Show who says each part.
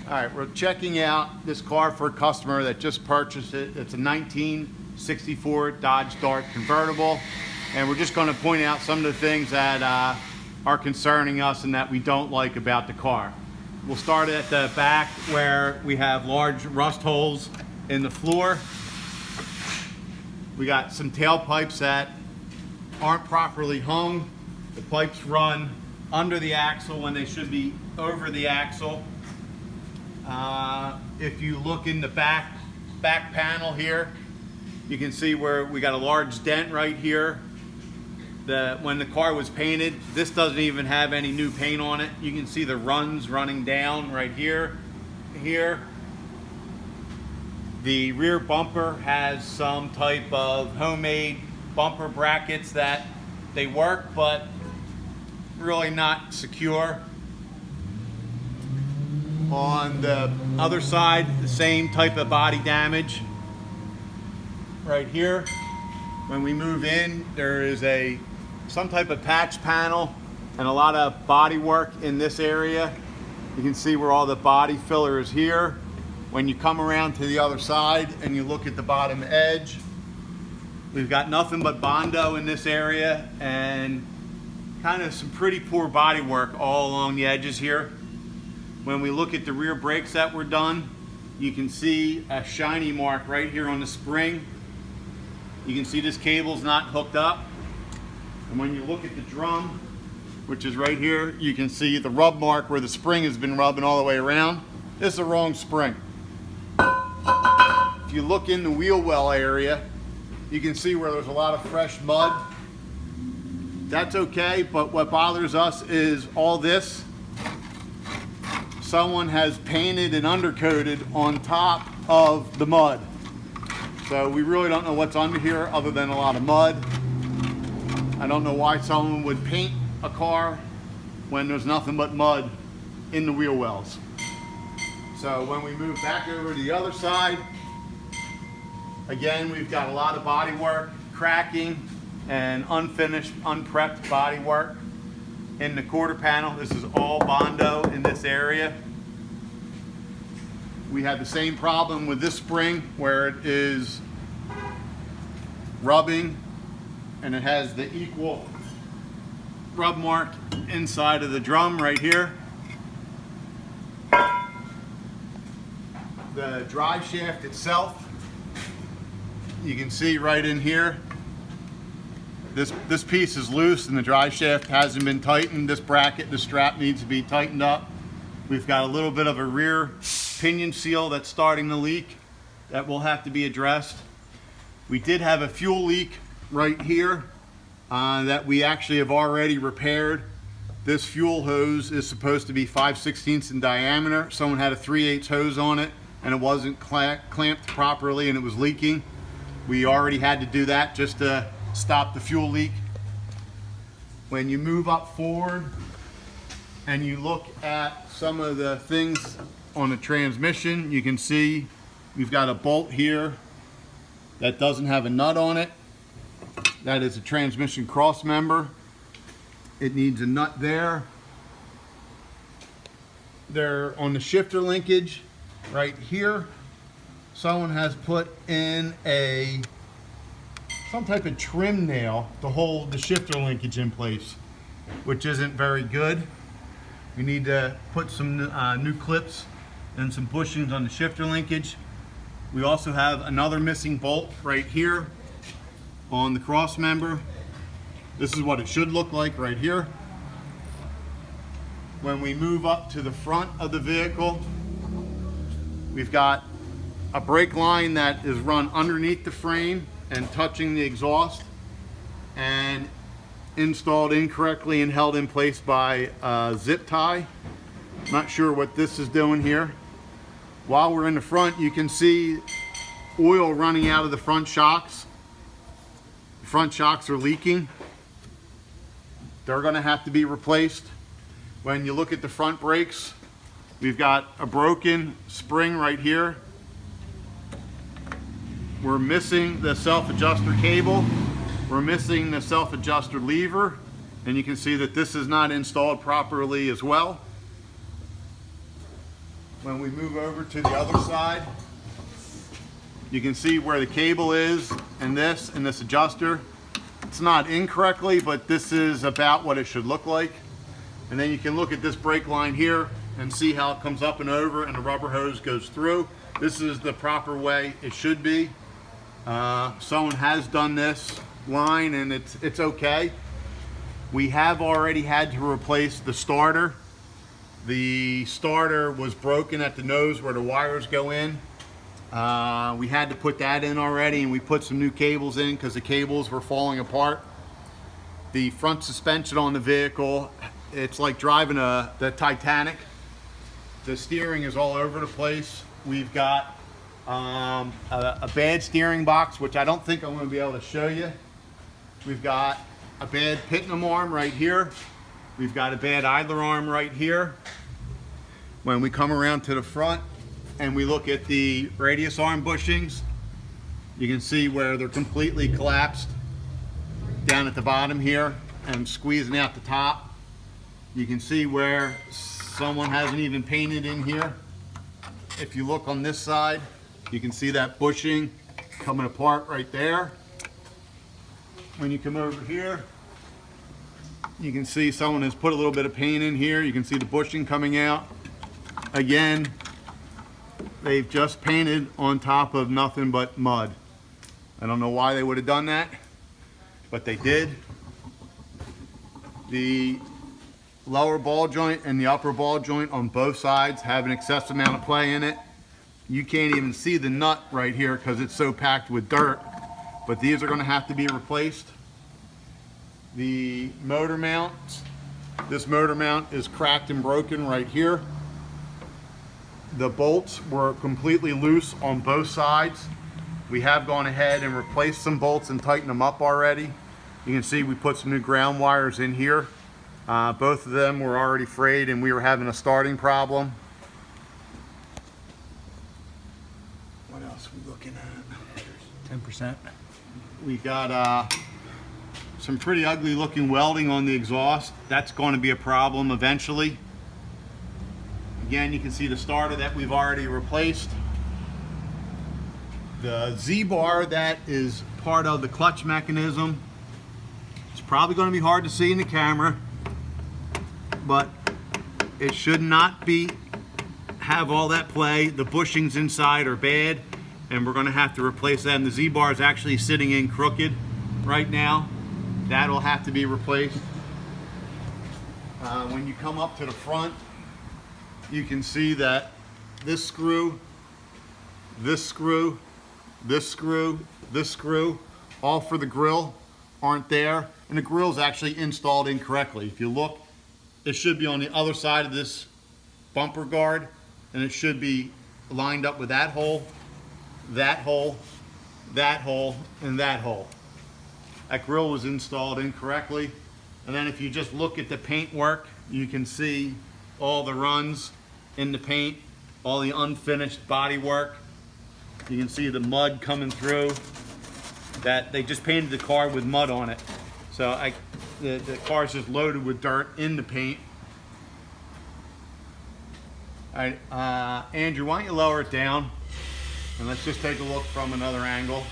Speaker 1: All right, we're checking out this car for a customer that just purchased it. It's a 1964 Dodge Dart convertible. And we're just going to point out some of the things that are concerning us and that we don't like about the car. We'll start at the back where we have large rust holes in the floor. We got some tailpipes that aren't properly hung. The pipes run under the axle when they should be over the axle. If you look in the back panel here, you can see where we got a large dent right here. When the car was painted, this doesn't even have any new paint on it. You can see the runs running down right here. The rear bumper has some type of homemade bumper brackets that they work, but really not secure. On the other side, the same type of body damage right here. When we move in, there is some type of patch panel and a lot of body work in this area. You can see where all the body filler is here. When you come around to the other side and you look at the bottom edge, we've got nothing but Bondo in this area and kind of some pretty poor body work all along the edges here. When we look at the rear brakes that were done, you can see a shiny mark right here on the spring. You can see this cable's not hooked up. And when you look at the drum, which is right here, you can see the rub mark where the spring has been rubbing all the way around. This is the wrong spring. If you look in the wheel well area, you can see where there's a lot of fresh mud. That's okay, but what bothers us is all this. Someone has painted and undercoated on top of the mud. So we really don't know what's under here other than a lot of mud. I don't know why someone would paint a car when there's nothing but mud in the wheel wells. So when we move back over to the other side, again, we've got a lot of body work, cracking, and unfinished, unprepped body work. In the quarter panel, this is all Bondo in this area. We have the same problem with this spring where it is rubbing and it has the equal rub mark inside of the drum right here. The drive shaft itself, you can see right in here, this piece is loose and the drive shaft hasn't been tightened. This bracket, the strap needs to be tightened up. We've got a little bit of a rear pinion seal that's starting to leak that will have to be addressed. We did have a fuel leak right here that we actually have already repaired. This fuel hose is supposed to be 5/16 in diameter. Someone had a 3/8 hose on it and it wasn't clamped properly and it was leaking. We already had to do that just to stop the fuel leak. When you move up forward and you look at some of the things on the transmission, you can see we've got a bolt here that doesn't have a nut on it. That is a transmission cross member. It needs a nut there. There on the shifter linkage right here, someone has put in some type of trim nail to hold the shifter linkage in place, which isn't very good. We need to put some new clips and some bushings on the shifter linkage. We also have another missing bolt right here on the cross member. This is what it should look like right here. When we move up to the front of the vehicle, we've got a brake line that is run underneath the frame and touching the exhaust and installed incorrectly and held in place by a zip tie. Not sure what this is doing here. While we're in the front, you can see oil running out of the front shocks. The front shocks are leaking. They're going to have to be replaced. When you look at the front brakes, we've got a broken spring right here. We're missing the self-adjuster cable. We're missing the self-adjuster lever. And you can see that this is not installed properly as well. When we move over to the other side, you can see where the cable is and this adjuster. It's not incorrectly, but this is about what it should look like. And then you can look at this brake line here and see how it comes up and over and the rubber hose goes through. This is the proper way it should be. Someone has done this line and it's okay. We have already had to replace the starter. The starter was broken at the nose where the wires go in. We had to put that in already, and we put some new cables in because the cables were falling apart. The front suspension on the vehicle, it's like driving the Titanic. The steering is all over the place. We've got a bad steering box, which I don't think I'm going to be able to show you. We've got a bad Pitnam arm right here. We've got a bad idler arm right here. When we come around to the front and we look at the radius arm bushings, you can see where they're completely collapsed down at the bottom here and squeezing out the top. You can see where someone hasn't even painted in here. If you look on this side, you can see that bushing coming apart right there. When you come over here, you can see someone has put a little bit of paint in here. You can see the bushing coming out. Again, they've just painted on top of nothing but mud. I don't know why they would have done that, but they did. The lower ball joint and the upper ball joint on both sides have an excessive amount of play in it. You can't even see the nut right here because it's so packed with dirt, but these are going to have to be replaced. The motor mounts, this motor mount is cracked and broken right here. The bolts were completely loose on both sides. We have gone ahead and replaced some bolts and tightened them up already. You can see we put some new ground wires in here. Both of them were already frayed and we were having a starting problem. What else are we looking at?
Speaker 2: 10%.
Speaker 1: We got some pretty ugly looking welding on the exhaust. That's going to be a problem eventually. Again, you can see the starter that we've already replaced. The Z-bar that is part of the clutch mechanism. It's probably going to be hard to see in the camera, but it should not have all that play. The bushings inside are bad, and we're going to have to replace them. The Z-bar is actually sitting in crooked right now. That'll have to be replaced. When you come up to the front, you can see that this screw, this screw, this screw, this screw, all for the grill aren't there, and the grill is actually installed incorrectly. If you look, it should be on the other side of this bumper guard, and it should be lined up with that hole, that hole, that hole, and that hole. That grill was installed incorrectly. And then if you just look at the paint work, you can see all the runs in the paint, all the unfinished body work. You can see the mud coming through. That they just painted the car with mud on it. So the car's just loaded with dirt in the paint. All right, Andrew, why don't you lower it down? And let's just take a look from another angle.